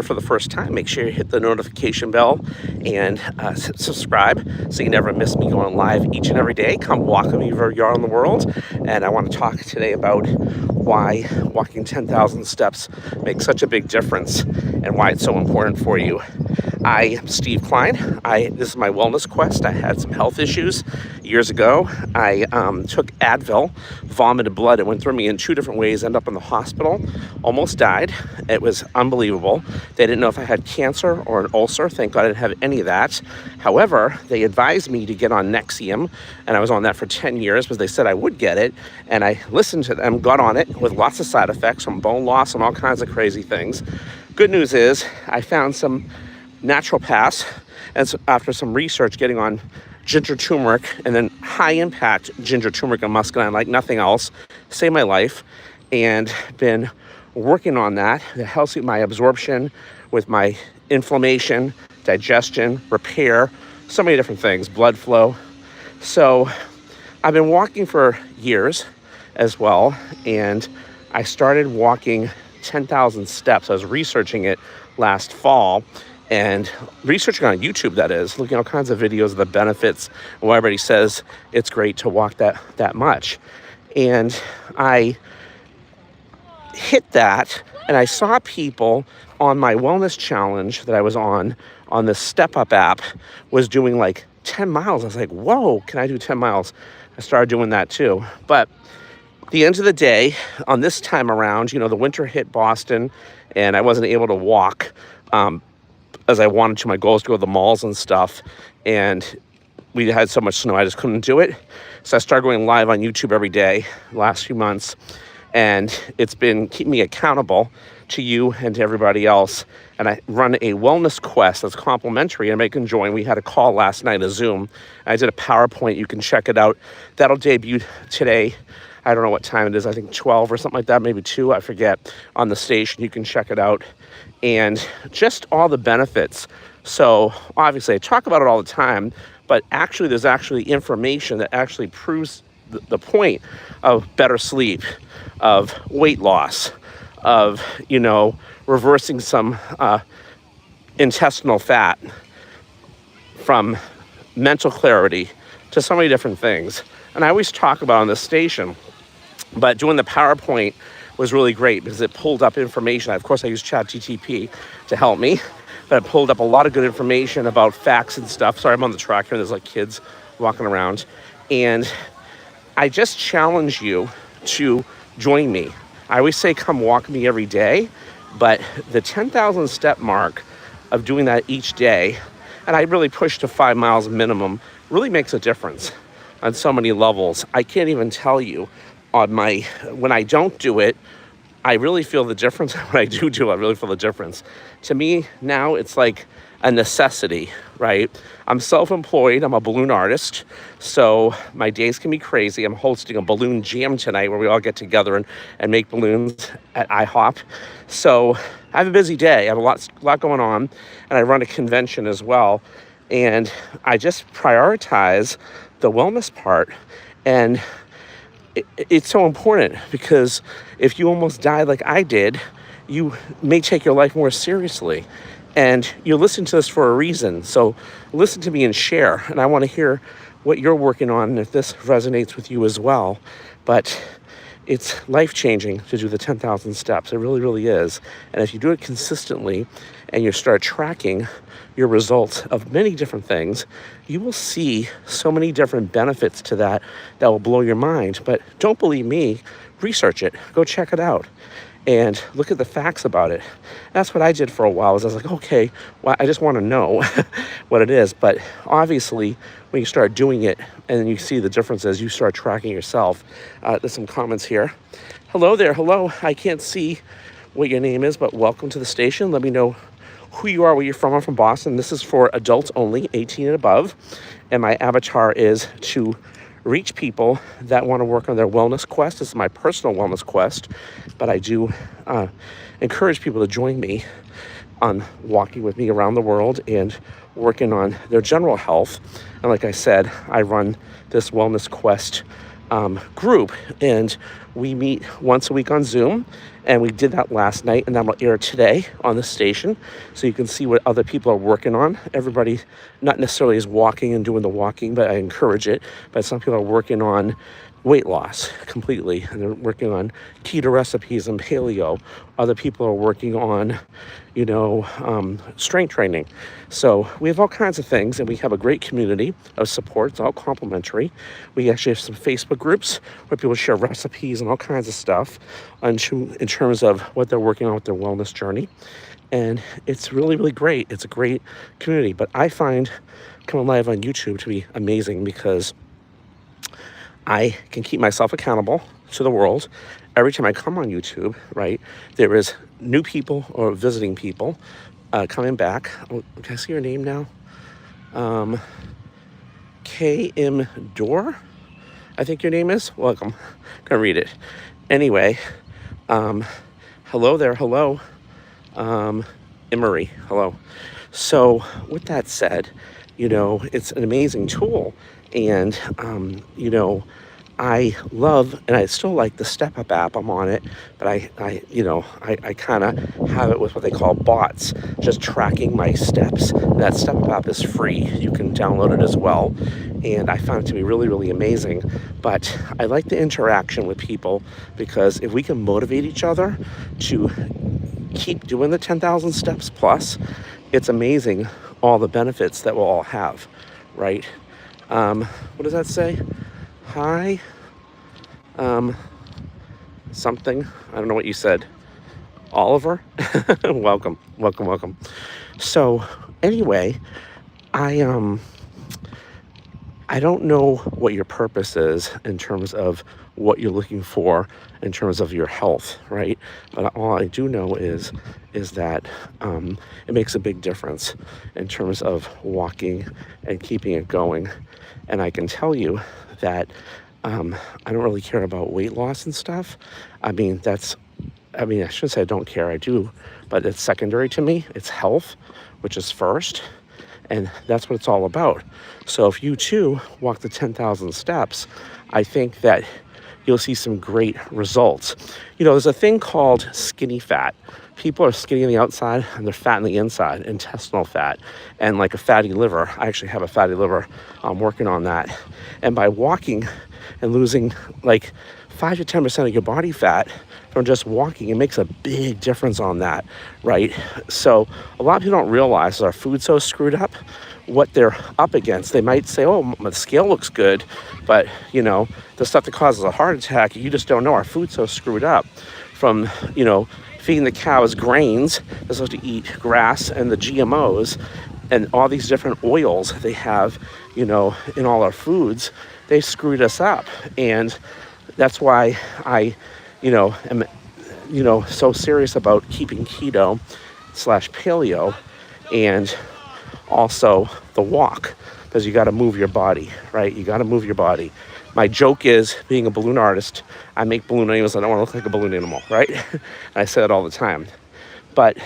for the first time, make sure you hit the notification bell and subscribe so you never miss me going live each and every day. Come walk with me wherever you are in the world. And I want to talk today about why walking 10,000 steps makes such a big difference and why it's so important for you. I am Steve Klein. This is my wellness quest. I had some health issues years ago. I took Advil, vomited blood. It went through me in 2 different ways, ended up in the hospital, almost died. It was unbelievable. They didn't know if I had cancer or an ulcer. Thank God I didn't have any of that. However, they advised me to get on Nexium, and I was on that for 10 years because they said I would get it, and I listened to them, got on it with lots of side effects from bone loss and all kinds of crazy things. Good news is I found some naturopaths, and so after some research, getting on ginger turmeric and then high impact ginger turmeric and muscadine like nothing else, saved my life, and been working on that. It helps with my absorption, with my inflammation, digestion, repair, so many different things, blood flow. So I've been walking for years as well, and I started walking 10,000 steps. I was researching it last fall, and researching on YouTube, that is, looking at all kinds of videos of the benefits and why everybody says it's great to walk that much. And I hit that, and I saw people on my wellness challenge that I was on the Step Up app was doing like 10 miles. I was like, whoa, can I do 10 miles? I started doing that too. But at the end of the day, on this time around, the winter hit Boston, and I wasn't able to walk as I wanted to. My goal was to go to the malls and stuff, and we had so much snow I just couldn't do it. So I started going live on YouTube every day the last few months, and it's been keeping me accountable to you and to everybody else. And I run a wellness quest that's complimentary, and I can join. We had a call last night, a Zoom. I did a PowerPoint. You can check it out. That'll debut today. I don't know what time it is. I think 12 or something like that, maybe 2, I forget, on the station. You can check it out. And just all the benefits. So obviously I talk about it all the time, but actually there's actually information that actually proves the point of better sleep, of weight loss, of, reversing some intestinal fat, from mental clarity to so many different things. And I always talk about on this station, but doing the PowerPoint was really great because it pulled up information. Of course, I use ChatGPT to help me, but it pulled up a lot of good information about facts and stuff. Sorry, I'm on the track here. There's like kids walking around. And I just challenge you to join me. I always say come walk me every day, but the 10,000 step mark of doing that each day, and I really push to 5 miles minimum, really makes a difference on so many levels. I can't even tell you. When I don't do it, I really feel the difference. When I do, I really feel the difference. To me, now it's like a necessity, right? I'm self-employed. I'm a balloon artist, so my days can be crazy. I'm hosting a balloon jam tonight where we all get together and make balloons at IHOP. So I have a busy day. I have a lot going on, and I run a convention as well. And I just prioritize the wellness part, and it's so important because if you almost died like I did, you may take your life more seriously. And you're listening to this for a reason. So listen to me and share. And I want to hear what you're working on and if this resonates with you as well. But it's life-changing to do the 10,000 steps. It really, really is. And if you do it consistently and you start tracking your results of many different things, you will see so many different benefits to that will blow your mind. But don't believe me, research it, go check it out, and look at the facts about it. That's what I did for a while. I was like, okay, well, I just want to know what it is. But obviously, when you start doing it and then you see the differences, you start tracking yourself. There's some comments here. Hello there, hello. I can't see what your name is, but welcome to the station. Let me know who you are, where you're from. I'm from Boston. This is for adults only, 18 and above. And my avatar is to reach people that want to work on their wellness quest. This is my personal wellness quest, but I do encourage people to join me on walking with me around the world and working on their general health. And like I said, I run this wellness quest group, and we meet once a week on Zoom, and we did that last night, and that'll air today on the station, so you can see what other people are working on. Everybody not necessarily is walking and doing the walking, but I encourage it. But some people are working on weight loss completely, and they're working on keto recipes and paleo. Other people are working on, strength training. So we have all kinds of things, and we have a great community of support. It's all complimentary. We actually have some Facebook groups where people share recipes and all kinds of stuff in terms of what they're working on with their wellness journey. And it's really, really great. It's a great community. But I find coming live on YouTube to be amazing because I can keep myself accountable to the world. Every time I come on YouTube, right, there is new people or visiting people coming back. Oh, can I see your name now? KM Door, I think your name is. Welcome. I'm gonna read it. Anyway, hello there. Hello. Emery. Hello. So with that said, it's an amazing tool. And, I love, and I still like the Step Up app. I'm on it, but I kind of have it with what they call bots, just tracking my steps. That Step Up app is free. You can download it as well. And I found it to be really, really amazing. But I like the interaction with people because if we can motivate each other to keep doing the 10,000 steps plus, it's amazing all the benefits that we'll all have, right? What does that say? Hi, something. I don't know what you said. Oliver, welcome. So anyway, I don't know what your purpose is in terms of what you're looking for in terms of your health, right? But all I do know is that it makes a big difference in terms of walking and keeping it going. And I can tell you that I don't really care about weight loss and stuff. I shouldn't say I don't care, I do, but it's secondary to me. It's health, which is first, and that's what it's all about. So if you too walk the 10,000 steps, I think that you'll see some great results. There's a thing called skinny fat. People are skinny on the outside and they're fat on the inside, intestinal fat, and like a fatty liver. I actually have a fatty liver. I'm working on that. And by walking and losing like 5 to 10% of your body fat from just walking, it makes a big difference on that, right? So a lot of people don't realize our food's so screwed up, what they're up against. They might say, oh, my scale looks good, but the stuff that causes a heart attack, you just don't know. Our food's so screwed up from, feeding the cows grains, they're supposed to eat grass and the GMOs and all these different oils they have, in all our foods. They screwed us up. And that's why I, am, so serious about keeping keto / paleo and also the walk, because you got to move your body, right? You got to move your body. My joke is, being a balloon artist, I make balloon animals. I don't want to look like a balloon animal, right? I say that all the time. But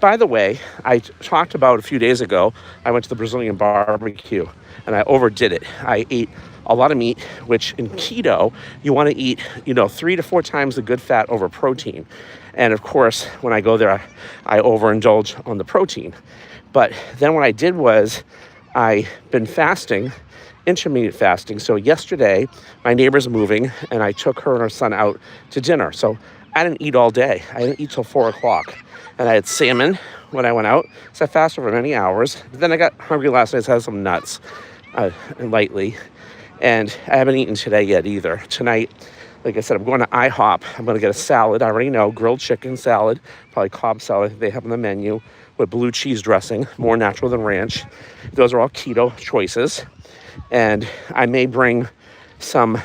by the way, I talked about a few days ago, I went to the Brazilian barbecue and I overdid it. I ate a lot of meat, which in keto, you want to eat, 3 to 4 times the good fat over protein. And of course, when I go there, I overindulge on the protein. But then what I did was, I've been fasting, intermittent fasting. So yesterday, my neighbor's moving and I took her and her son out to dinner. So I didn't eat all day. I didn't eat till 4 o'clock. And I had salmon when I went out. So I fasted for many hours. But then I got hungry last night, so I had some nuts lightly. And I haven't eaten today yet either. Tonight, like I said, I'm going to IHOP. I'm going to get a salad. I already know, grilled chicken salad, probably Cobb salad, I think they have on the menu, with blue cheese dressing, more natural than ranch. Those are all keto choices. And I may bring some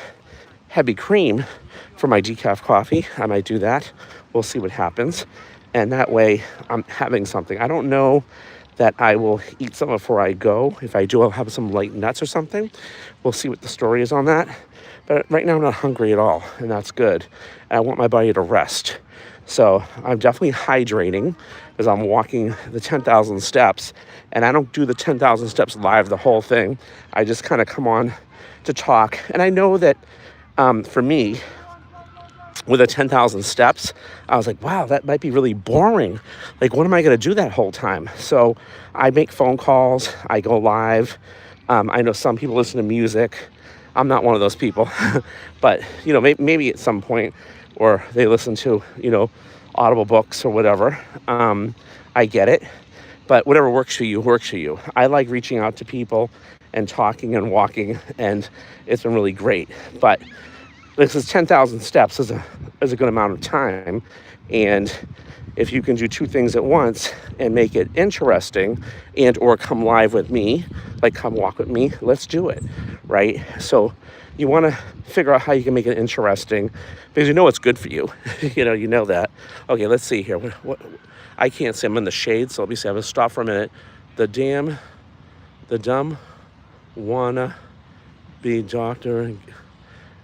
heavy cream for my decaf coffee. I might do that. We'll see what happens. And that way I'm having something. I don't know that I will eat some before I go. If I do, I'll have some light nuts or something. We'll see what the story is on that. But right now I'm not hungry at all, and that's good. And I want my body to rest. So I'm definitely hydrating as I'm walking the 10,000 steps. And I don't do the 10,000 steps live, the whole thing. I just kind of come on to talk. And I know that for me, with the 10,000 steps, I was like, wow, that might be really boring. Like, what am I going to do that whole time? So I make phone calls. I go live. I know some people listen to music. I'm not one of those people. But, maybe at some point, or they listen to, Audible books or whatever. I get it. But whatever works for you, works for you. I like reaching out to people and talking and walking, and it's been really great. But this is 10,000 steps is a good amount of time. And if you can do two things at once and make it interesting and or come live with me, like come walk with me, let's do it, right? So you want to figure out how you can make it interesting because it's good for you. you know that. Okay, let's see here. What I can't see. I'm in the shade, so let me see. I'm going to stop for a minute. The dumb wanna be doctor.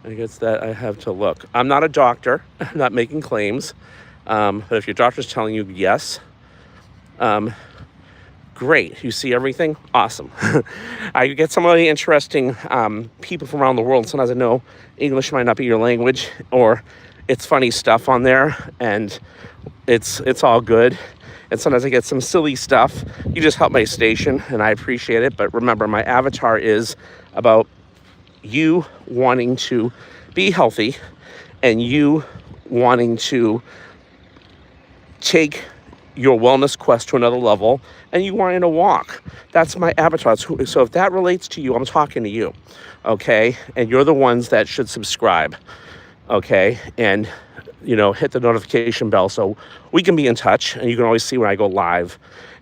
I guess that I have to look. I'm not a doctor. I'm not making claims. But if your doctor's telling you yes, great. You see everything? Awesome. I get some really interesting people from around the world. Sometimes I know English might not be your language, or it's funny stuff on there, and it's all good. And sometimes I get some silly stuff. You just help my station, and I appreciate it. But remember, my avatar is about you wanting to be healthy and you wanting to take your wellness quest to another level, and you wanting to walk. That's my avatar. So if that relates to you, I'm talking to you, okay? And you're the ones that should subscribe, okay? And, hit the notification bell so we can be in touch, and you can always see when I go live.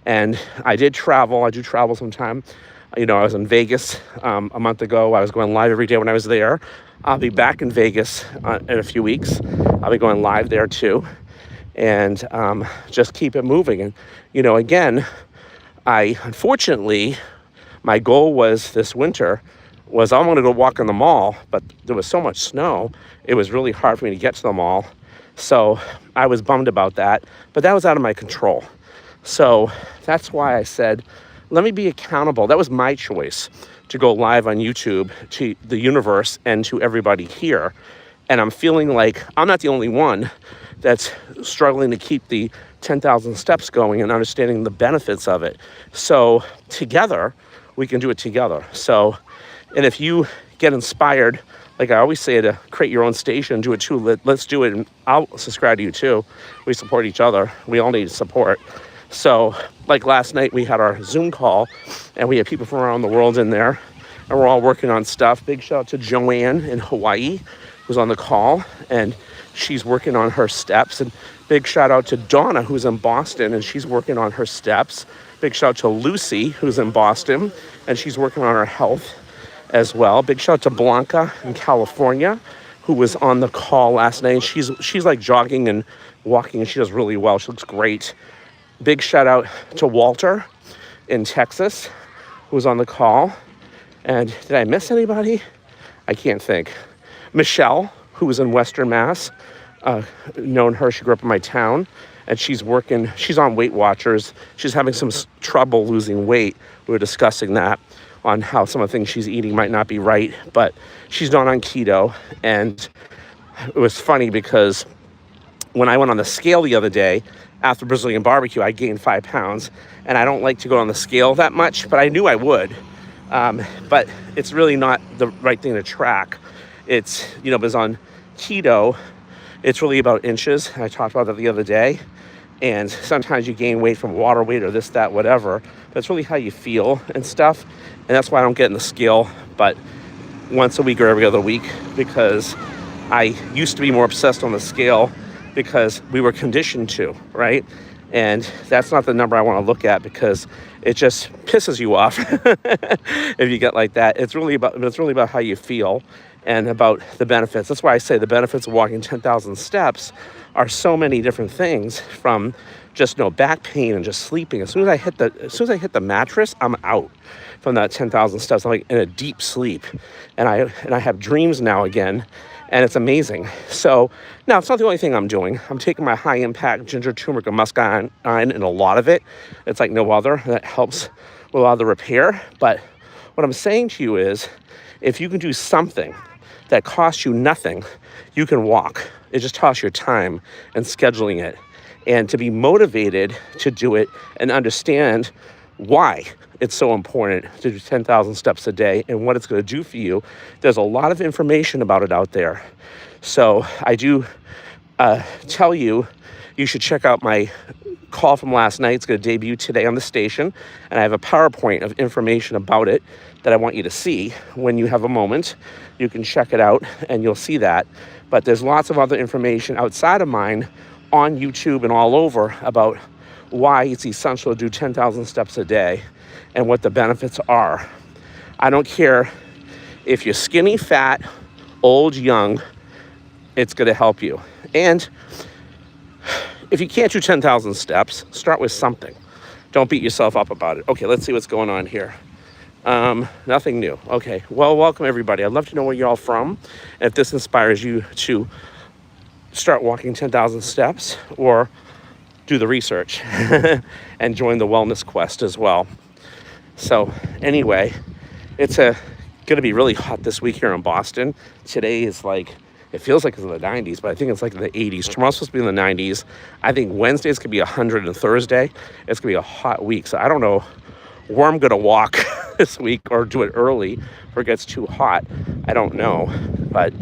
And I do travel sometime. I was in Vegas a month ago. I was going live every day when I was there. I'll be back in Vegas in a few weeks. I'll be going live there too. And just keep it moving. And, again, unfortunately, my goal was this winter was I wanted to go walk in the mall, but there was so much snow, it was really hard for me to get to the mall. So I was bummed about that, but that was out of my control. So that's why I said, let me be accountable. That was my choice to go live on YouTube to the universe and to everybody here. And I'm feeling like I'm not the only one that's struggling to keep the 10,000 steps going and understanding the benefits of it. So together, we can do it together. So, and if you get inspired, like I always say, to create your own station, do it too. Let's do it. And I'll subscribe to you too. We support each other. We all need support. So like last night, we had our Zoom call and we had people from around the world in there and we're all working on stuff. Big shout out to Joanne in Hawaii, who's on the call, and she's working on her steps. And big shout out to Donna, who's in Boston, and she's working on her steps. Big shout out to Lucy, who's in Boston, and she's working on her health as well. Big shout out to Blanca in California, who was on the call last night. She's like jogging and walking, and she does really well. She looks great. Big shout out to Walter in Texas, who was on the call. And did I miss anybody? I can't think. Michelle, who was in Western Mass, known her. She grew up in my town, and she's on Weight Watchers. She's having some trouble losing weight. We were discussing that on how some of the things she's eating might not be right, but she's not on keto. And it was funny because when I went on the scale the other day after Brazilian barbecue, I gained 5 pounds, and I don't like to go on the scale that much, but I knew I would. But it's really not the right thing to track. It's, because on keto, it's really about inches. I talked about that the other day. And sometimes you gain weight from water weight or this, that, whatever. That's really how you feel and stuff. And that's why I don't get in the scale, but once a week or every other week, because I used to be more obsessed on the scale because we were conditioned to, right? And that's not the number I want to look at because it just pisses you off if you get like that. It's really about how you feel and about the benefits. That's why I say the benefits of walking 10,000 steps are so many different things, from just back pain and just sleeping. As soon as I hit the mattress, I'm out from that 10,000 steps. I'm like in a deep sleep, and I have dreams now again, and it's amazing. So now it's not the only thing I'm doing. I'm taking my high impact ginger, turmeric, and muscadine, and a lot of it. It's like no other. That helps with a lot of the repair. But what I'm saying to you is, if you can do something that costs you nothing, you can walk. It just costs your time and scheduling it, and to be motivated to do it and understand why it's so important to do 10,000 steps a day and what it's going to do for you. There's a lot of information about it out there. So I do tell you, you should check out my call from last night. It's going to debut today on the station, and I have a PowerPoint of information about it that I want you to see when you have a moment. You can check it out and you'll see that. But there's lots of other information outside of mine on YouTube and all over about why it's essential to do 10,000 steps a day and what the benefits are. I don't care if you're skinny, fat, old, young, it's going to help you. And if you can't do 10,000 steps, start with something. Don't beat yourself up about it. Okay, let's see what's going on here. Nothing new. Okay, well, welcome everybody. I'd love to know where you're all from. And if this inspires you to start walking 10,000 steps or do the research and join the wellness quest as well. So anyway, it's going to be really hot this week here in Boston. Today is like, it feels like it's in the 90s, but I think it's like in the 80s. Tomorrow's supposed to be in the 90s. I think Wednesday's going to be 100 and Thursday it's going to be a hot week. So I don't know where I'm going to walk this week or do it early before it gets too hot. I don't know, but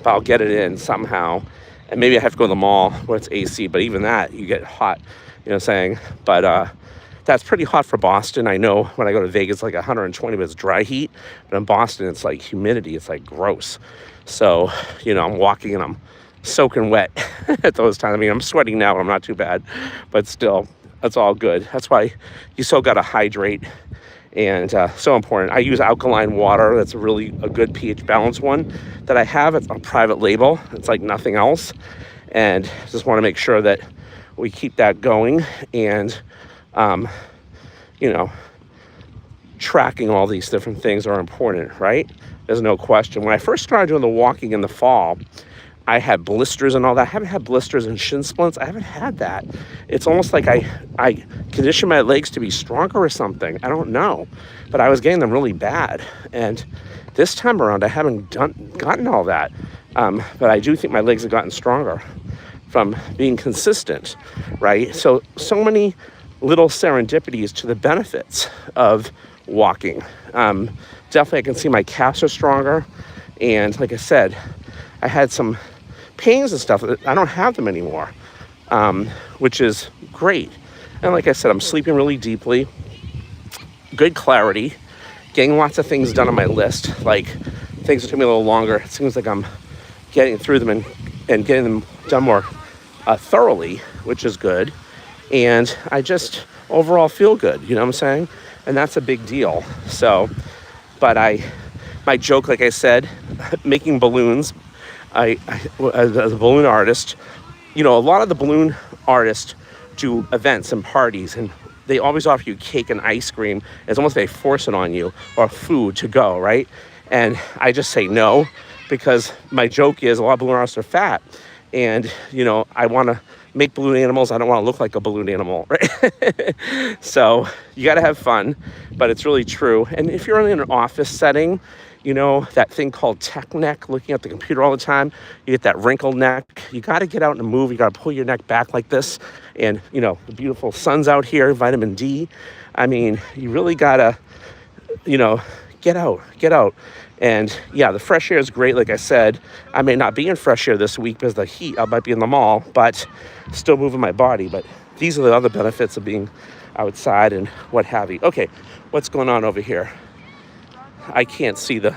I'll get it in somehow. And maybe I have to go to the mall where it's AC, but even that, you get hot, you know what I'm saying? But that's pretty hot for Boston. I know when I go to Vegas, it's like 120, but it's dry heat. But in Boston, it's like humidity. It's like gross. So, you know, I'm walking and I'm soaking wet at those times. I mean, I'm sweating now, but I'm not too bad. But still, that's all good. That's why you still got to hydrate. And so important. I use alkaline water. That's really a good pH balance one that I have. It's a private label. It's like nothing else. And just want to make sure that we keep that going. And, you know, tracking all these different things are important, right? There's no question. When I first started doing the walking in the fall, I had blisters and all that. I haven't had blisters and shin splints. I haven't had that. It's almost like I conditioned my legs to be stronger or something. I don't know. But I was getting them really bad. And this time around, I haven't gotten all that. But I do think my legs have gotten stronger from being consistent, right? So many little serendipities to the benefits of walking. Definitely I can see my calves are stronger. And like I said, I had some pains and stuff. I don't have them anymore, which is great. And like I said, I'm sleeping really deeply, good clarity, getting lots of things done on my list. Like things that took me a little longer, it seems like I'm getting through them and getting them done more thoroughly, which is good. And I just overall feel good, you know what I'm saying? And that's a big deal. So, but my joke, like I said, making balloons, as a balloon artist, you know, a lot of the balloon artists do events and parties, and they always offer you cake and ice cream. It's almost like they force it on you, or food to go, right? And I just say no, because my joke is a lot of balloon artists are fat, and, you know, I want to make balloon animals. I don't want to look like a balloon animal, right? So you got to have fun, but it's really true. And if you're in an office setting, you know, that thing called tech neck, looking at the computer all the time, you get that wrinkled neck. You got to get out and move. You got to pull your neck back like this. And, you know, the beautiful sun's out here, vitamin D. I mean, you really got to, you know, get out. And yeah, the fresh air is great. Like I said, I may not be in fresh air this week because of the heat. I might be in the mall, but still moving my body. But these are the other benefits of being outside and what have you. Okay, what's going on over here? I can't see, the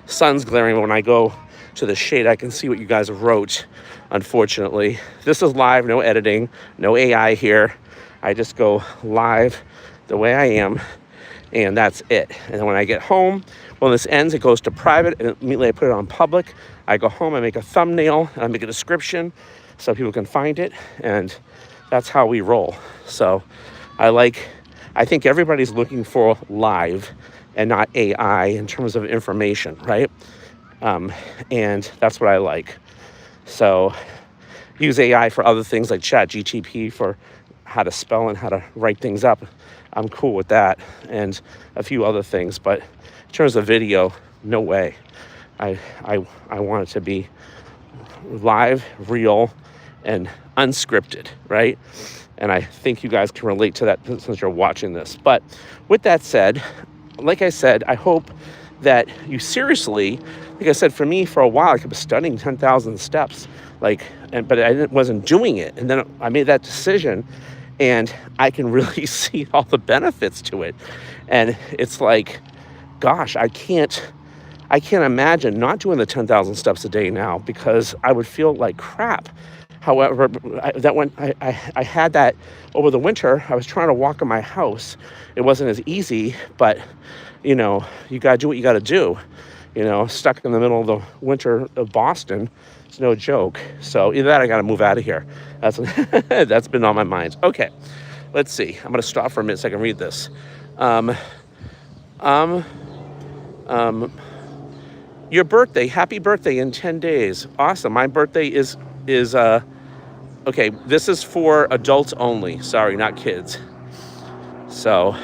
sun's glaring. When I go to the shade, I can see what you guys wrote, unfortunately. This is live, no editing, no AI here. I just go live the way I am, and that's it. And then when I get home, when this ends, it goes to private, and immediately I put it on public. I go home, I make a thumbnail, and I make a description so people can find it, and that's how we roll. So I think everybody's looking for live and not AI in terms of information, right? And that's what I like. So use AI for other things like ChatGTP for how to spell and how to write things up. I'm cool with that, and a few other things. But in terms of video, no way. I want it to be live, real, and unscripted, right? And I think you guys can relate to that since you're watching this. But with that said, like I said, I hope that you seriously, like I said, for me, for a while, I kept studying 10,000 steps, but I wasn't doing it. And then I made that decision, and I can really see all the benefits to it. And it's like, gosh, I can't imagine not doing the 10,000 steps a day now, because I would feel like crap. However, I had that over the winter. I was trying to walk in my house. It wasn't as easy, but you got to do what you got to do. Stuck in the middle of the winter of Boston, it's no joke. So either that, I got to move out of here. That's been on my mind. Okay, let's see. I'm going to stop for a minute so I can read this. Your birthday, happy birthday in 10 days. Awesome. My birthday is okay, this is for adults only. Sorry, not kids. So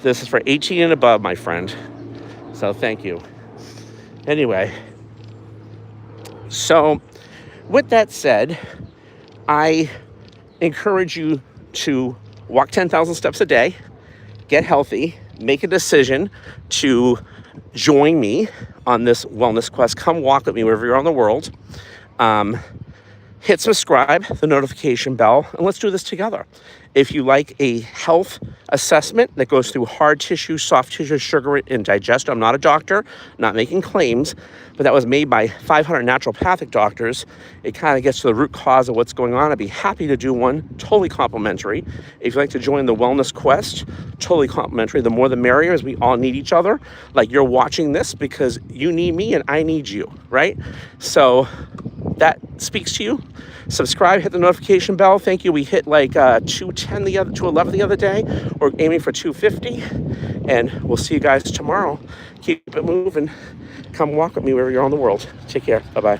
this is for 18 and above, my friend. So thank you. Anyway, so with that said, I encourage you to walk 10,000 steps a day, get healthy, make a decision to join me on this wellness quest. Come walk with me wherever you're on the world. Hit subscribe, the notification bell, and let's do this together. If you like a health assessment that goes through hard tissue, soft tissue, sugar, and digest, I'm not a doctor, not making claims, but that was made by 500 naturopathic doctors. It kind of gets to the root cause of what's going on. I'd be happy to do one, totally complimentary. If you'd like to join the wellness quest, totally complimentary. The more the merrier, as we all need each other. Like you're watching this because you need me and I need you, right? So that speaks to you. Subscribe, hit the notification bell. Thank you. We hit like 211 the other day. We're aiming for 250, and we'll see you guys tomorrow. Keep it moving. Come walk with me wherever you're on the world. Take care. Bye-bye.